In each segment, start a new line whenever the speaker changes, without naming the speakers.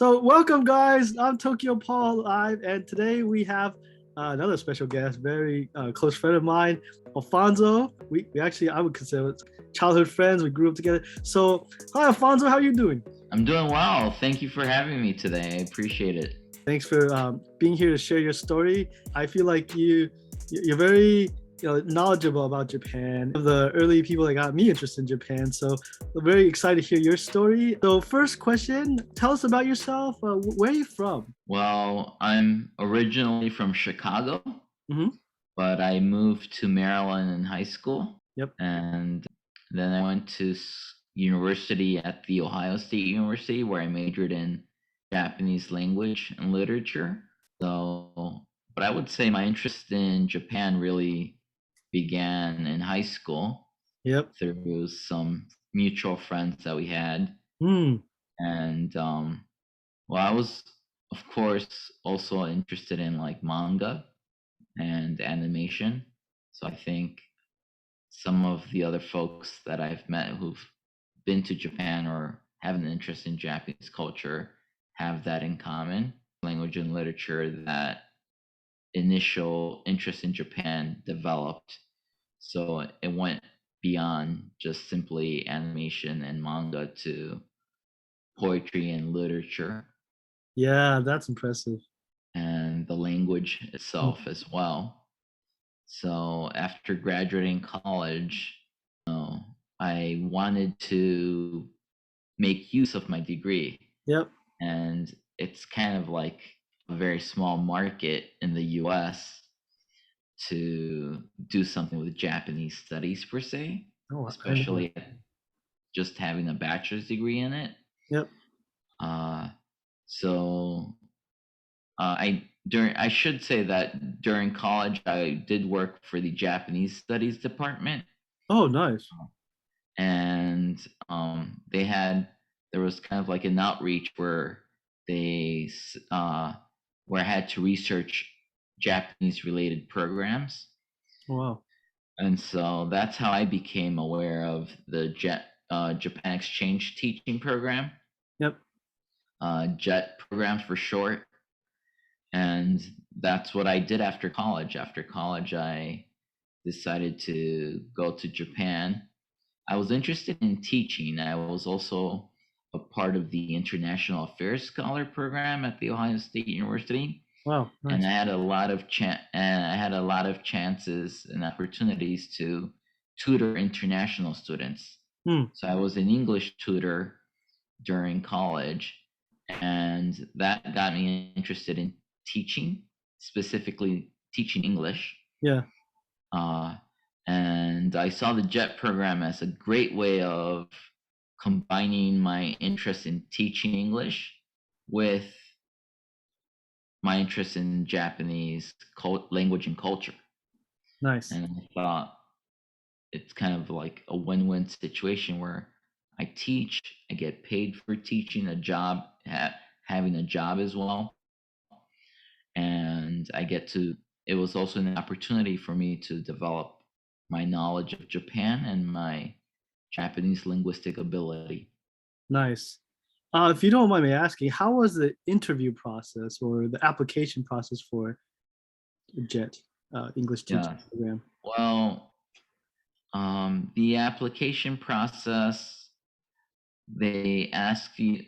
So welcome guys, I'm Tokyo Paul Live, and today we have another special guest, very close friend of mine, Alfonso. We actually, I would consider it childhood friends. We grew up together. So hi Alfonso, how are you doing?
I'm doing well. Thank you for having me today. I appreciate it.
Thanks for being here to share your story. I feel like you're very knowledgeable about Japan. The early people that got me interested in Japan. So I'm very excited to hear your story. So first question, tell us about yourself. Where are you from?
Well, I'm originally from Chicago,
Mm-hmm.
but I moved to Maryland in high school.
Yep.
And then I went to university at the Ohio State University where I majored in Japanese language and literature. But I would say my interest in Japan really began in high school
Yep.
through some mutual friends that we had.
Hmm.
And well, I was, of course, also interested in like manga and animation. So I think some of the other folks that I've met who've been to Japan or have an interest in Japanese culture have that in common. Language and literature, that initial interest in Japan developed. So it went beyond just simply animation and manga to poetry and literature
Yeah, that's impressive.
and the language
Mm.
itself as well. So after graduating college, I wanted to make use of my degree.
Yep.
And it's kind of like a very small market in the US to do something with Japanese studies per se,
Oh, I know.
especially just having a bachelor's degree in it.
Yep.
Uh, so I should say that during college I did work for the Japanese studies department,
Oh, nice.
and there was kind of like an outreach where where I had to research Japanese related programs,
Wow.
and so that's how I became aware of the Japan Exchange Teaching Program,
Yep.
JET program for short. And that's what I did after college. After college, I decided to go to Japan. I was interested in teaching. I was also a part of the International Affairs Scholar program at the Ohio State University,
Wow.
and
Nice.
I had a lot of chances and opportunities to tutor international students.
Hmm.
So I was an English tutor during college, and that got me interested in teaching, specifically teaching English.
Yeah.
Uh, and I saw the JET program as a great way of combining my interest in teaching English with my interest in Japanese language and culture.
Nice.
And I thought it's kind of like a win-win situation where I teach, I get paid for teaching, having a job as well, and it was also an opportunity for me to develop my knowledge of Japan and my Japanese linguistic ability.
Nice. If you don't mind me asking, how was the interview process or the application process for JET English teaching
Yeah.
program?
Well, the application process, they ask you.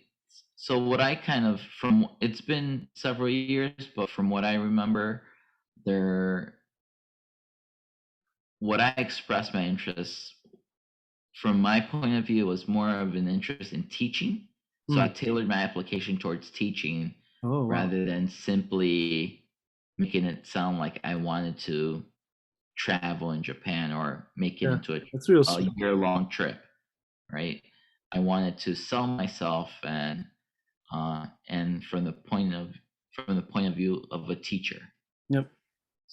So what I kind of from it's been several years, but from what I remember, there what I expressed my interest from my point of view was more of an interest in teaching. So
Hmm.
I tailored my application towards teaching
Oh, wow.
rather than simply making it sound like I wanted to travel in Japan or make it
Yeah.
into
That's real
a
smart.
year-long trip, right? I wanted to sell myself and from the point of view of a teacher.
Yep.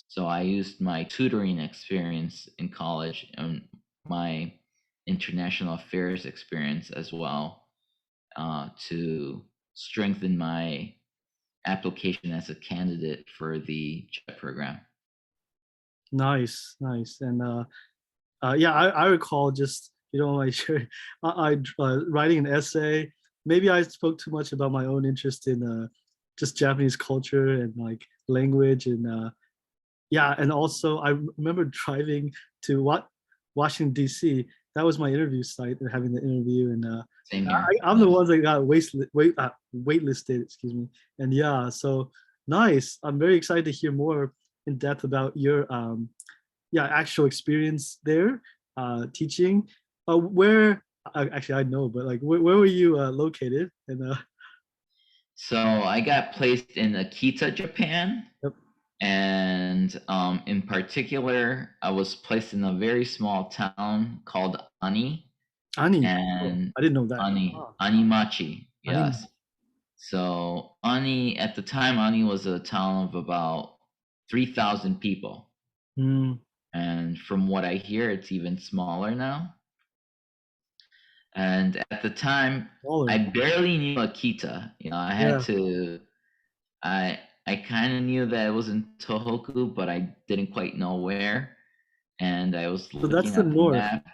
So I used my tutoring experience in college and my international affairs experience as well to strengthen my application as a candidate for the JET program.
Nice. Nice. And yeah, I recall just like sure, I writing an essay. maybe I spoke too much about my own interest in just Japanese culture and like language and yeah, and also I remember driving to Washington D.C. That was my interview site and having the interview, and
Same here.
I'm the
Yes.
ones that got waitlisted, excuse me. And yeah, so nice. I'm very excited to hear more in depth about your yeah actual experience there teaching. Where actually I know, but like where were you located? And
So I got placed in Akita, Japan,
yep.
and in particular, I was placed in a very small town called Ani,
Ani, oh,
and
I didn't know that.
Ani
Wow.
Animachi.
Ani.
Yes. So Ani at the time, Ani was a town of about 3,000 people,
Mm,
and from what I hear, it's even smaller now. And at the time, I
smaller.
barely knew Akita. You know, I had
Yeah.
to. I kind of knew that it was in Tohoku, but I didn't quite know where. And I was
So that's
looking
the
at the
north.
map.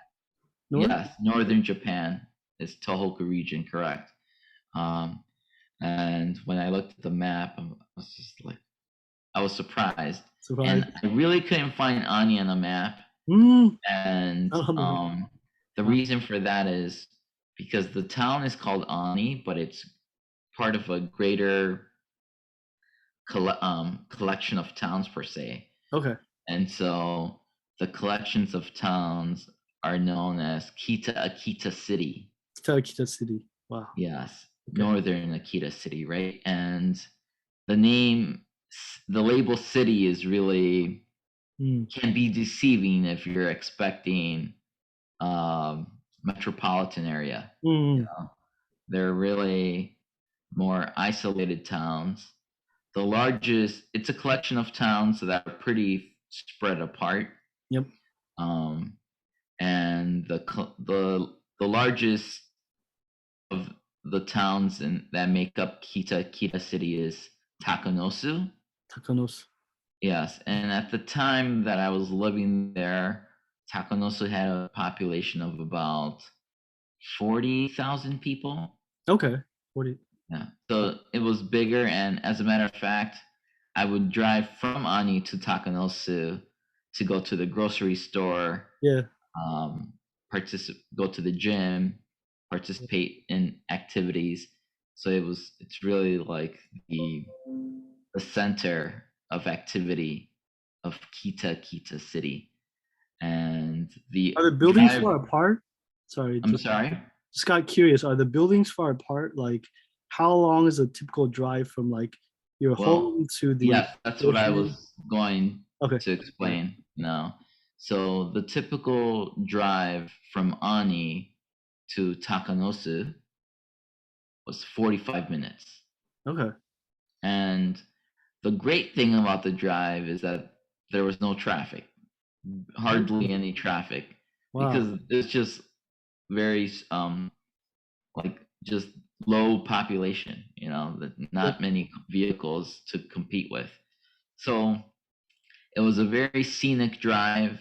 North?
Yes, northern Japan is Tohoku region, correct? Um, and when I looked at the map, I was just like, I was surprised,
Surprise.
and I really couldn't find Ani on the map.
Mm,
And
not on the
the
wow.
reason for that is because the town is called Ani, but it's part of a greater collection of towns per se.
Okay.
And so the collections of towns are known as Akita City.
It's Akita City. Wow.
Yes,
Okay.
northern Akita City, right? And the name, the label city is really
Mm,
can be deceiving if you're expecting metropolitan area. You
mm,
know, they're really more isolated towns. The largest, it's a collection of towns that are pretty spread apart.
yep.
Um, and the largest of the towns that make up Kita City is Takanosu.
Takanos.
Yes, and at the time that I was living there, Takanosu had a population of about 40,000 people.
Okay. 40.
Yeah. So it was bigger, and as a matter of fact, I would drive from Ani to Takanosu to go to the grocery store,
Yeah.
go to the gym, participate in activities. So it's really like the center of activity of Kita City, and the
Are the buildings
drive.
far apart? Sorry,
I'm sorry.
just got curious. Are the buildings far apart? Like, how long is a typical drive from like your
Well,
home to the
yes, that's what I
grocery?
was going
Okay.
to
Right.
explain now. So the typical drive from Ani to Takanosu was 45 minutes.
Okay.
And the great thing about the drive is that there was no traffic, hardly
Mm,
any traffic,
wow.
because it's just very like just low population,
Yep.
not many vehicles to compete with. So it was a very scenic drive,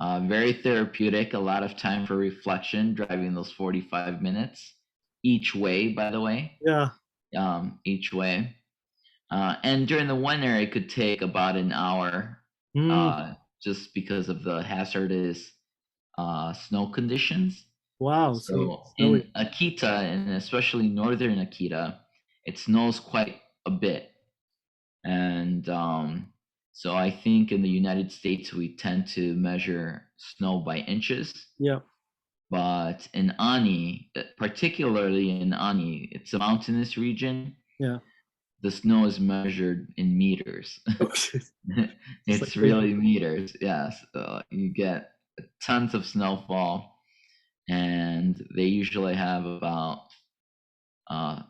very therapeutic, a lot of time for reflection, driving those 45 minutes each way, by the way,
Yeah.
each way. And during the winter, it could take about an hour
Mm,
just because of the hazardous snow conditions.
wow. So
So
snowy.
in Akita, and especially northern Akita, it snows quite a bit. And so I think in the United States, we tend to measure snow by inches.
Yeah.
But in Ani, particularly in Ani, it's a mountainous region.
Yeah.
The snow is measured in meters.
It's like
It's really meters. Yes. You get tons of snowfall, and they usually have about uh,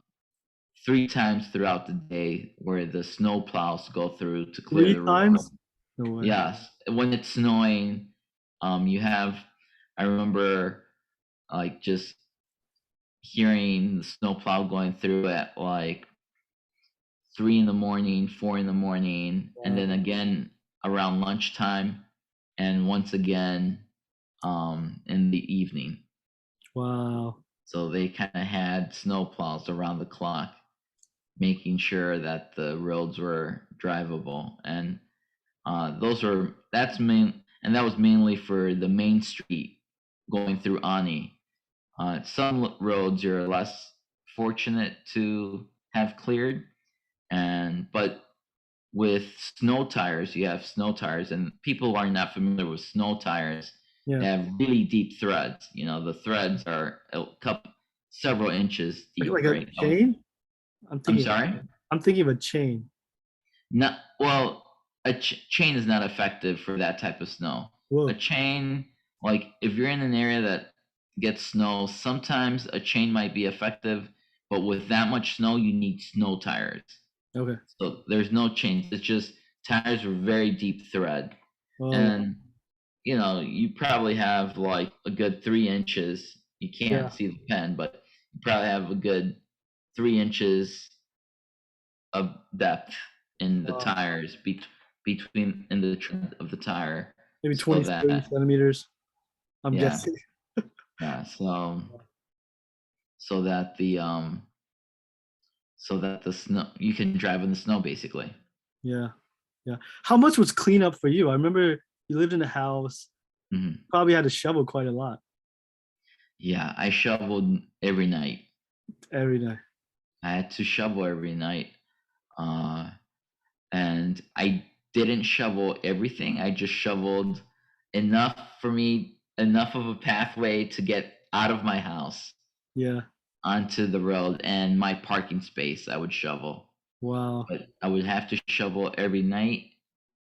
3 times throughout the day where the snow plows go through to clear
three
the road.
times. No way.
Yes, when it's snowing, you have. I remember like just hearing the snow plow going through at like 3 in the morning, 4 in the morning, and
Wow.
then again around lunchtime, and once again in the evening.
Wow.
So they kind of had snowplows around the clock, making sure that the roads were drivable. And that was mainly for the main street going through Ani. Some roads you're less fortunate to have cleared, and but with snow tires, you have snow tires, and people who are not familiar with snow tires,
Yeah.
they have really deep threads. The threads are several inches deep,
Like a
right?
chain? I'm
I'm
thinking
sorry.
I'm thinking of a chain.
Not well. A chain is not effective for that type of snow. A
Whoa.
chain, like if you're in an area that gets snow, sometimes a chain might be effective, but with that much snow, you need snow tires.
Okay.
So there's no chains. It's just tires with very deep thread,
Oh,
and you probably have like a good 3 inches. You
yeah.
can't see the pen, but you probably have a good 3 inches of depth in the
Wow.
tires between in the tread of the tire,
Maybe
so
20, 30
that
centimeters, I'm
yeah,
guessing.
yeah, so that the snow, you can drive in the snow basically.
Yeah. Yeah. How much was cleanup for you? I remember you lived in a house,
Hmm.
probably had to shovel quite a lot
Yeah, I shoveled every night.
every day.
I had to shovel every night, uh, and I didn't shovel everything. I just shoveled enough of a pathway to get out of my house
Yeah.
onto the road, and my parking space I would shovel.
Wow.
But I would have to shovel every night,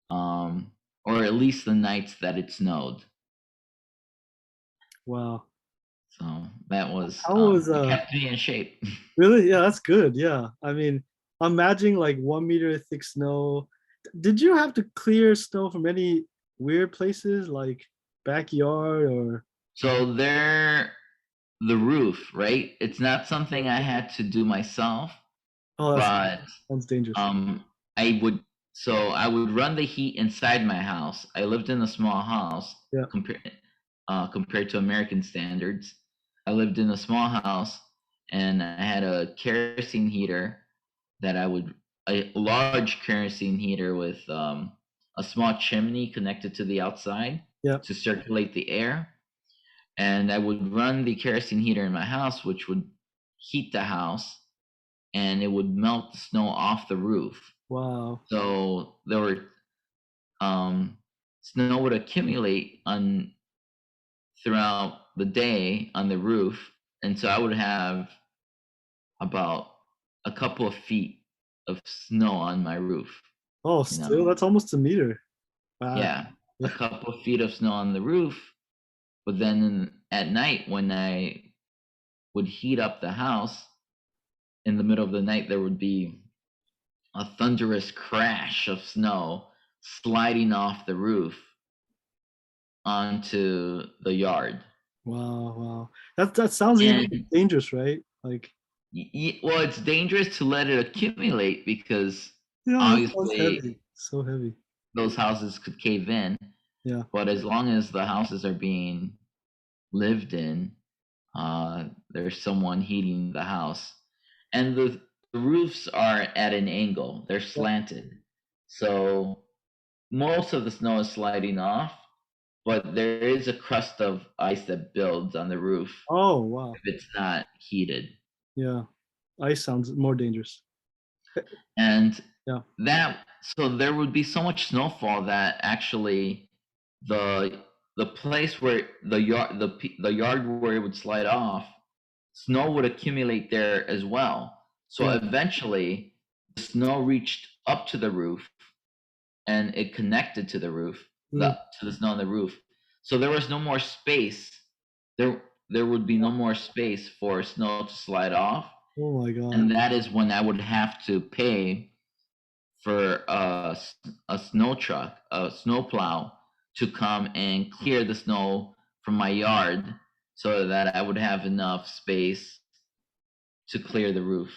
or at least the nights that it snowed.
Wow.
So that was
How was
it kept me in shape.
really? Yeah, that's good. Yeah. I mean, I'm imagining like 1 meter thick snow. Did you have to clear snow from any weird places like backyard or
So the roof, right? It's not something I had to do myself,
oh that's
but
sounds dangerous.
um, I would I would run the heat inside my house. I lived in a small house
Yeah.
compared to American standards. I lived in a small house, and I had a kerosene heater that a large kerosene heater with a small chimney connected to the outside
Yeah.
to circulate the air. And I would run the kerosene heater in my house, which would heat the house, and it would melt the snow off the roof.
Wow.
So there were snow would accumulate on throughout the day on the roof, and so I would have about a couple of feet of snow on my roof.
Oh,
You
still
know,
that's almost a meter. Wow.
yeah, a
Yeah.
couple of feet of snow on the roof. But then at night, when I would heat up the house in the middle of the night, there would be a thunderous crash of snow sliding off the roof onto the yard.
Wow. Wow. That sounds even
And
dangerous, right? Like,
well, it's dangerous to let it accumulate because
yeah, that sounds
obviously
heavy. So heavy.
those houses could cave in.
Yeah.
But as long as the houses are being lived in, there's someone heating the house. And the roofs are at an angle, they're
Yeah.
slanted. So most of the snow is sliding off, but there is a crust of ice that builds on the roof
Oh, wow.
if it's not heated.
Yeah. Ice sounds more dangerous.
And
Yeah.
so there would be so much snowfall that actually the the place where the yard where it would slide off, snow would accumulate there as well. So
Yeah.
eventually, the snow reached up to the roof, and it connected to the roof,
Mm.
to the snow on the roof. So there was no more space. There would be no more space for snow to slide off,
Oh my God.
and that is when I would have to pay for a snow truck, a snow plow, to come and clear the snow from my yard so that I would have enough space to clear the roof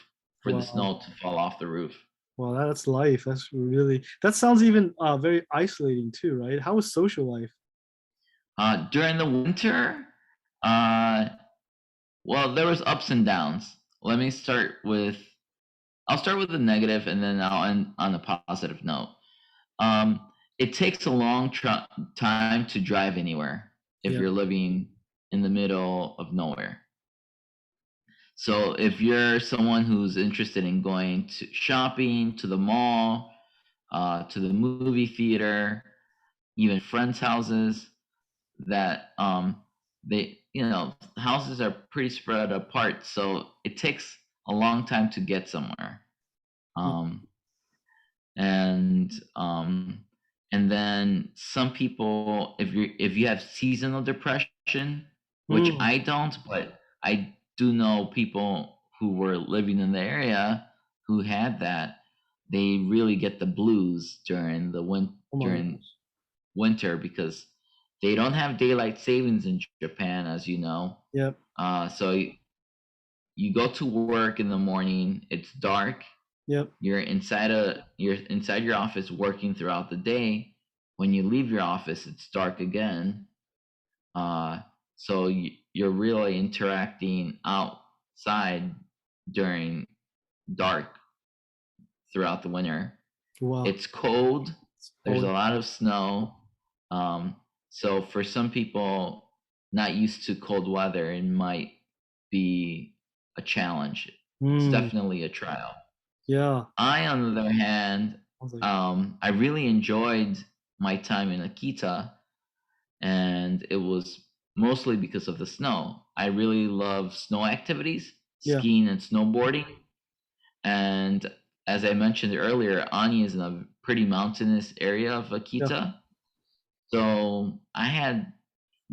for the
Wow.
snow to fall off the roof.
Well, that's life. That's really, that sounds even very isolating too, right? How was social life?
During the winter, uh, well, there was ups and downs. Let me start with I'll start with the negative and then I'll end on a positive note. Um, it takes a long time to drive anywhere if
Yeah.
you're living in the middle of nowhere. So if you're someone who's interested in going to shopping, to the mall, to the movie theater, even friends' houses, that they houses are pretty spread apart, so it takes a long time to get somewhere.
Mm.
Um, and and then some people, if you have seasonal depression, which
Mm.
I don't, but I do know people who were living in the area who had that, they really get the blues during
Oh my
during
gosh.
winter because they don't have daylight savings in Japan, as you know.
Yep.
So you go to work in the morning, it's dark,
Yep.
you're inside your office working throughout the day. When you leave your office, it's dark again. Uh, so you're really interacting outside during dark throughout the winter.
Wow.
It's cold.
It's
There's
always.
a lot of snow. Um, so for some people not used to cold weather, it might be a challenge. It's
Mm.
definitely a trial.
Yeah.
I, on the other hand,
I was like,
I really enjoyed my time in Akita, and it was mostly because of the snow. I really love snow activities,
yeah.
skiing and snowboarding. And as I mentioned earlier, Ani is in a pretty mountainous area of
Yeah.
Akita. So I had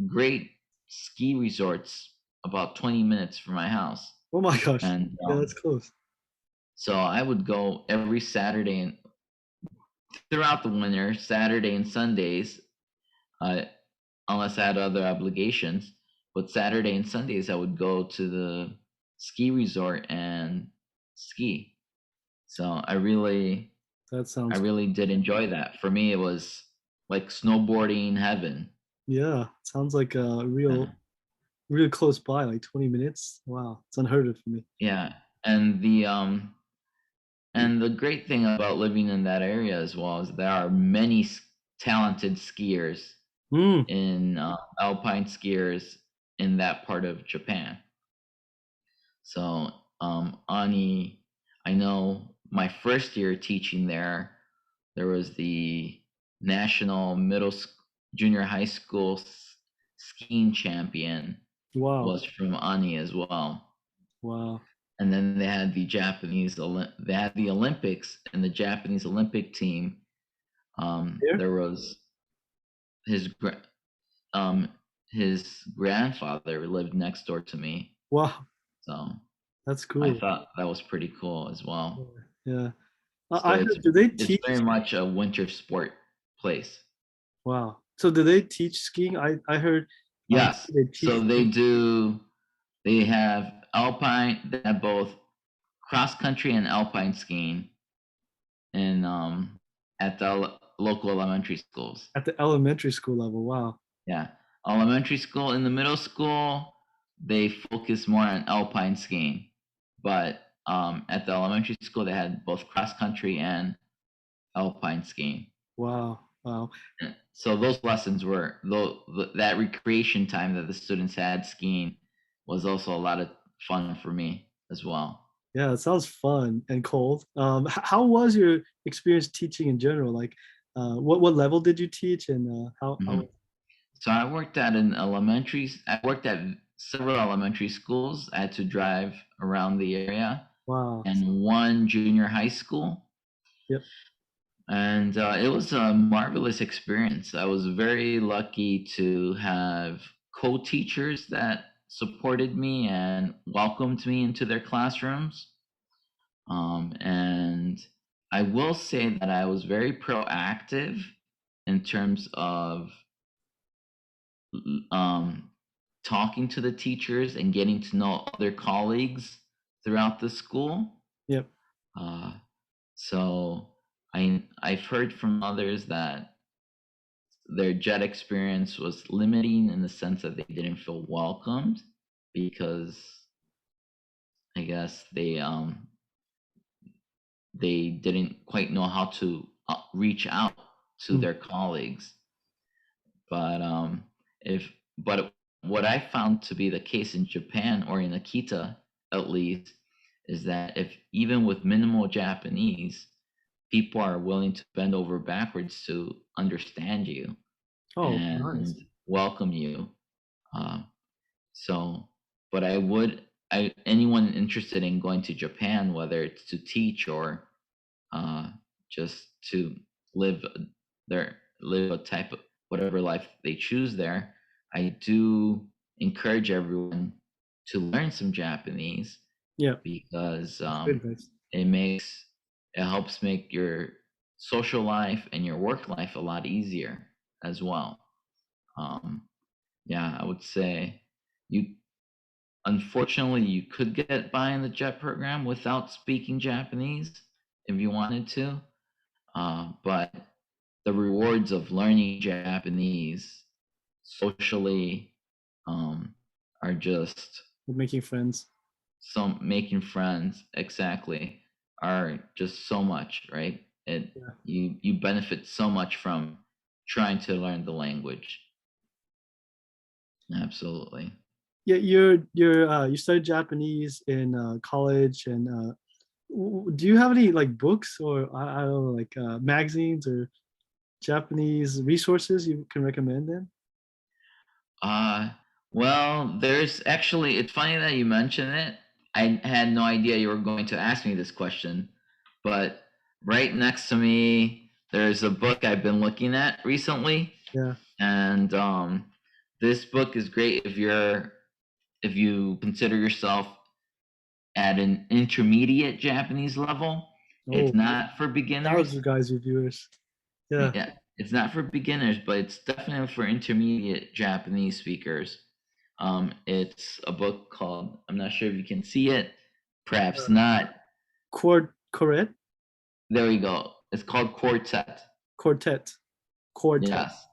great ski resorts about 20 minutes from my house.
Oh my gosh.
And
Yeah, that's close.
so I would go every Saturday and throughout the winter, Saturday and Sundays, uh, unless I had other obligations. But Saturday and Sundays, I would go to the ski resort and ski. So
That
I
sounds.
really did enjoy that. For me, it was like snowboarding heaven.
Yeah. Sounds like a
Uh,
real close by, like 20 minutes. Wow. It's unheard of for me.
yeah, and the great thing about living in that area as well is there are many talented skiers
Mm.
in alpine skiers in that part of Japan. So, Ani, I know my first year teaching there, there was the national junior high school skiing champion
Wow.
was from Ani as well.
Wow.
And then they had they had the Olympics and the Japanese Olympic team.
Here?
There was his um his grandfather lived next door to me,
Wow.
so
That's
I
cool.
thought that was pretty cool as
Yeah.
well.
Yeah. I
So
heard, do they
it's
teach?
very much a winter sport place.
Wow. So do they teach skiing? I heard
Yes.
they teach.
So they do. They have alpine. They have both cross country and alpine skiing in at the local elementary schools.
At the elementary school level. Wow.
Yeah, elementary school. In the middle school, they focus more on alpine skiing, but at the elementary school, they had both cross country and alpine skiing.
Wow. Wow.
So those lessons were that recreation time that the students had skiing was also a lot of fun for me as well.
Yeah, it sounds fun and cold. How was your experience teaching in general? Like, what level did you teach, and how?
Mhm. So I worked at several elementary schools. I had to drive around the area,
Wow.
and one junior high school.
Yep.
And it was a marvelous experience. I was very lucky to have co-teachers that supported me and welcomed me into their classrooms. And I will say that I was very proactive in terms of um, talking to the teachers and getting to know other colleagues throughout the school.
Yep.
Uh, so I've heard from others that their jet experience was limiting in the sense that they didn't feel welcomed because I guess they didn't quite know how to reach out to
Mm.
their colleagues. But if but what I found to be the case in Japan, or in Akita at least, is that if even with minimal Japanese, people are willing to bend over backwards to understand you
Oh,
and
nice.
welcome you. Um, so, but I anyone interested in going to Japan, whether it's to teach or uh, just to live live a type of whatever life they choose there, I do encourage everyone to learn some Japanese,
Yeah,
because
good advice.
it makes it helps make your social life and your work life a lot easier as well. Um, yeah, I would say you unfortunately you could get by in the JET program without speaking Japanese if you wanted to, but the rewards of learning Japanese socially, um, are just
With making friends.
some making friends, exactly, are just so much, right? It
Yeah.
you benefit so much from trying to learn the language. Absolutely.
Yeah, you studied Japanese in college, and do you have any like books or I don't know, like magazines or Japanese resources you can recommend then?
Uh, well, there's actually, it's funny that you mention it. I had no idea you were going to ask me this question, but right next to me, there's a book I've been looking at recently,
Yeah.
and this book is great if you consider yourself at an intermediate Japanese level. It's
Oh,
not for
that was
beginners.
you guys reviewers. Yeah.
Yeah, it's not for beginners, but it's definitely for intermediate Japanese speakers. It's a book called, I'm not sure if you can see it, perhaps not.
Quartet,
There we go. It's called Quartet.
quartet, quartet.
Yes,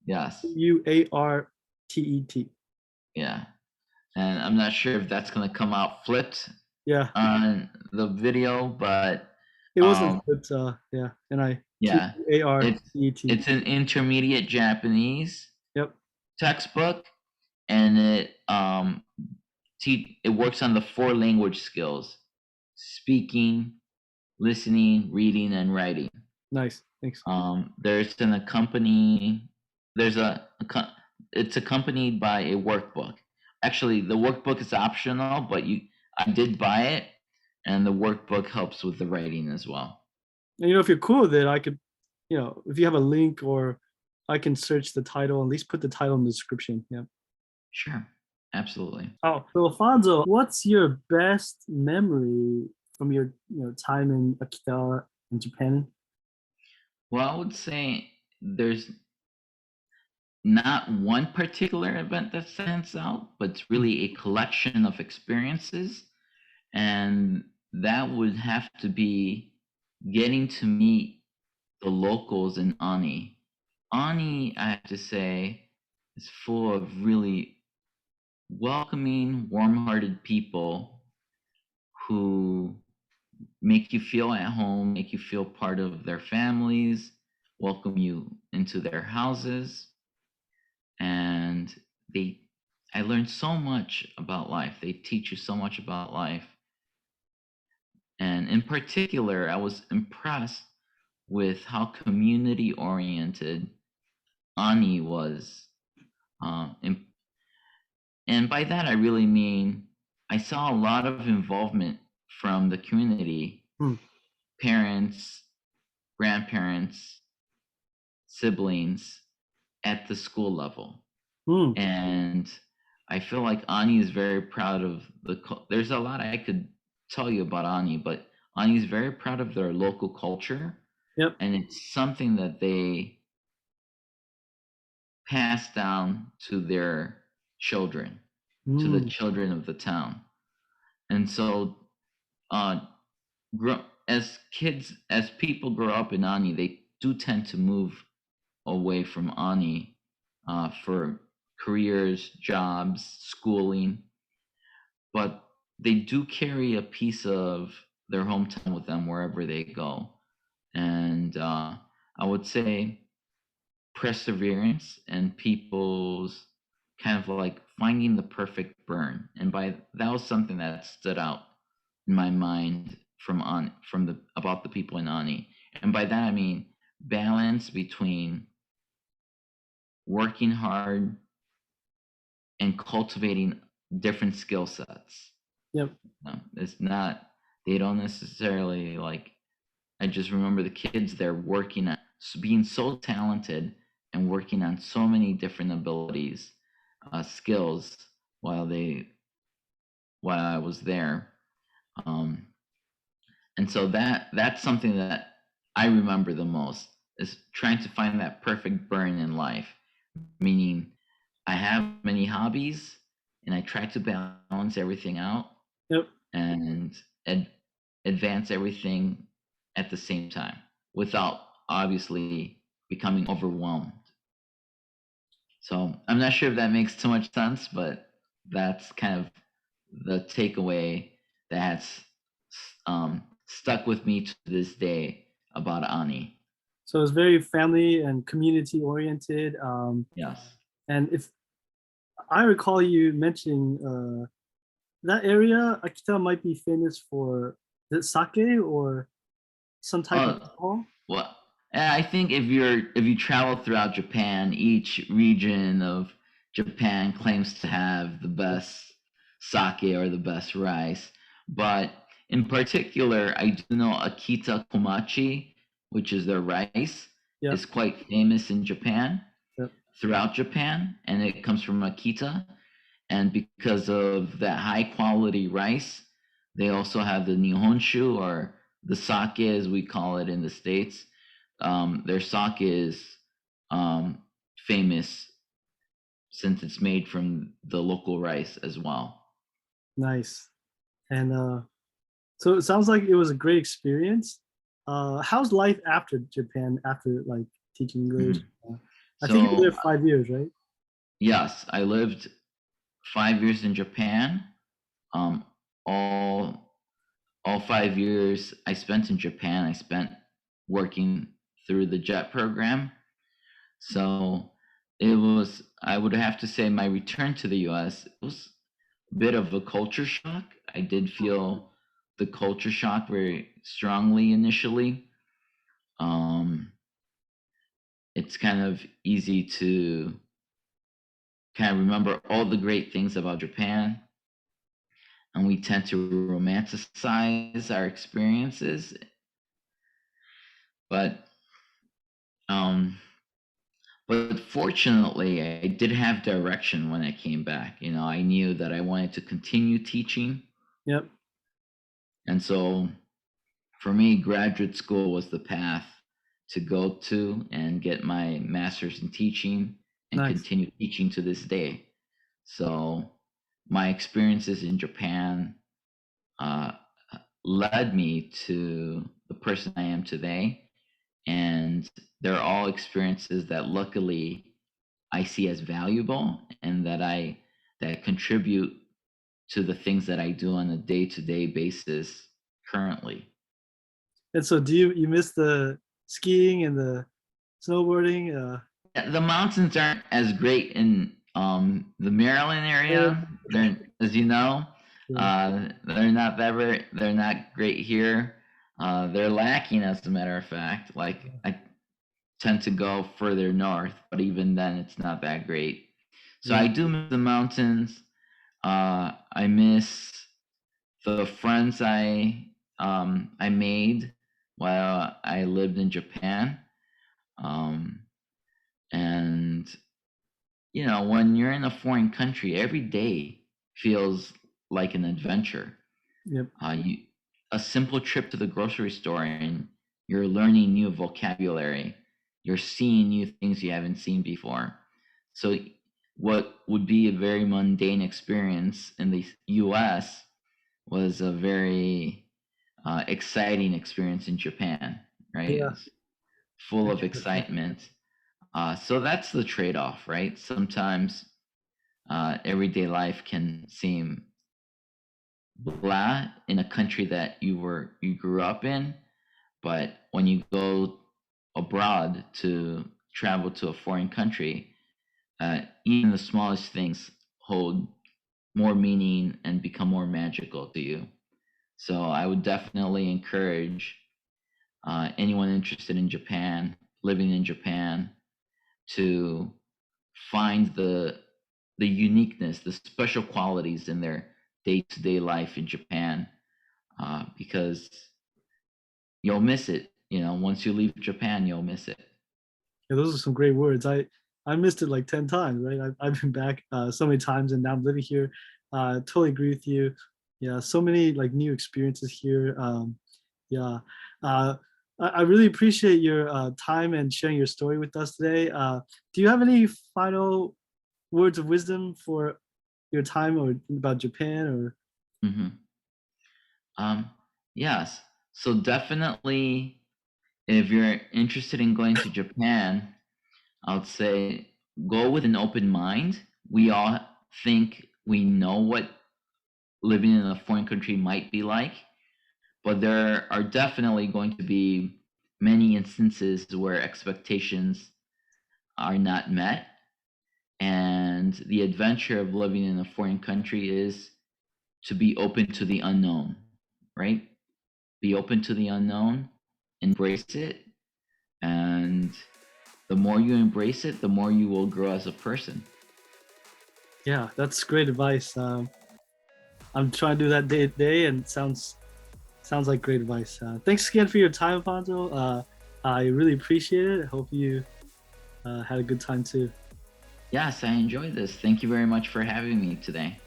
yes,
Uartet.
yeah. And I'm not sure if that's gonna come out flipped
Yeah,
on the video, but
it wasn't.
um,
But yeah, and I Q
yeah,
A R
it's
T E T.
it's an intermediate Japanese
Yep.
textbook, and it works on the four language skills: speaking, listening, reading, and writing.
Nice. Thanks.
There's an accompany. There's it's accompanied by a workbook. Actually, the workbook is optional, but I did buy it, and the workbook helps with the writing as well.
And if you're cool with it, I could, if you have a link, or I can search the title, at least put the title in the description. Yeah.
Sure, absolutely.
Oh, so Alfonso, what's your best memory from your time in Akita in Japan?
Well, I would say there's not one particular event that stands out, but it's really a collection of experiences. And that would have to be getting to meet the locals in Ani. Ani, I have to say, is full of really welcoming, warm hearted people who make you feel at home, make you feel part of their families, welcome you into their houses. And they I learned so much about life. They teach you so much about life. And in particular, I was impressed with how community oriented Ani was. And by that, I really mean I saw a lot of involvement from the community:
Hmm.
parents, grandparents, siblings at the school level.
Hmm.
And I feel like Ani is very proud of there's a lot I could tell you about Ani, but Ani is very proud of their local culture,
Yep.
and it's something that they pass down to their children, to the
Hmm.
children of the town. And so, uh, as people grow up in Ani, they do tend to move away from Ani for careers, jobs, schooling. But they do carry a piece of their hometown with them wherever they go. And I would say perseverance and people's kind of like finding the perfect burn. And by that was something that stood out in my mind from the about the people in Ani. And by that I mean balance between working hard and cultivating different skill sets.
Yep.
It's not, they don't necessarily like, I just remember the kids there working at being so talented and working on so many different abilities, skills while they while I was there. Um, and so that's something that I remember the most is trying to find that perfect burn in life. Meaning, I have many hobbies, and I try to balance everything out
Yep.
and ad- advance everything at the same time without obviously becoming overwhelmed. So I'm not sure if that makes too much sense, but that's kind of the takeaway that's stuck with me to this day about Ani.
So it's very family and community oriented.
Yes.
And if I recall you mentioning that area, Akita might be famous for the sake or some type of
Oh,
alcohol.
well, I think if you travel throughout Japan, each region of Japan claims to have the best sake or the best rice. But in particular, I do know Akita Komachi, which is their rice,
Yep.
is quite famous in Japan,
Yep.
throughout Japan, and it comes from Akita. And because of that high quality rice, they also have the Nihonshu, or the sake as we call it in the States. Their sake is um, famous since it's made from the local rice as well.
Nice. And so it sounds like it was a great experience. How's life after Japan, after like teaching English?
Mhm.
I think you were
So
there 5 years, right?
yes, I lived 5 years in Japan. Um, all all 5 years I spent in Japan, I spent working through the JET program. So it was, I would have to say, my return to the US, it was a bit of a culture shock. I did feel the culture shock very strongly initially. Um, it's kind of easy to kind of remember all the great things about Japan, and we tend to romanticize our experiences. But um, but fortunately, I did have direction when I came back. You know, I knew that I wanted to continue teaching.
Yep.
And so for me, graduate school was the path to go to and get my master's in teaching and
Nice.
continue teaching to this day. So my experiences in Japan uh, led me to the person I am today. And they're all experiences that luckily I see as valuable and that contribute to the things that I do on a day-to-day basis currently.
And so do you miss the skiing and the snowboarding?
The mountains aren't as great in the Maryland
Uh,
area. They're, as you know,
yeah.
they're not great here. They're lacking, as a matter of fact. Like, I tend to go further north, but even then, it's not that great. So
Yeah.
I do miss the mountains. I miss the friends I made while I lived in Japan. Um, and you know, when you're in a foreign country, every day feels like an adventure.
Yep.
You A simple trip to the grocery store and you're learning new vocabulary. You're seeing new things you haven't seen before. So what would be a very mundane experience in the US was a very exciting experience in Japan, right?
Yeah.
It's full of excitement. So that's the trade off, right? Sometimes everyday life can seem blah in a country that you grew up in, but when you go abroad to travel to a foreign country, even the smallest things hold more meaning and become more magical to you. So I would definitely encourage anyone interested in Japan, living in Japan, to find the uniqueness, the special qualities in their day-to-day life in Japan, because you'll miss it. You know, once you leave Japan, you'll miss it.
Yeah, those are some great words. I missed it like 10 times, right? I've been back so many times and now I'm living here. Totally agree with you. Yeah, so many like new experiences here. Yeah. Uh, I really appreciate your time and sharing your story with us today. Do you have any final words of wisdom for your time or about Japan or
Hmm. Um, yes. So definitely, if you're interested in going to Japan, I would say go with an open mind. We all think we know what living in a foreign country might be like, but there are definitely going to be many instances where expectations are not met. And the adventure of living in a foreign country is to be open to the unknown, right? Be open to the unknown, embrace it, and the more you embrace it, the more you will grow as a person.
yeah, that's great advice. I'm trying to do that day to day and sounds like great advice. Thanks again for your time, Alfonso. I really appreciate it. I hope you had a good time too.
Yes, I enjoyed this. Thank you very much for having me today.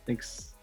Thanks.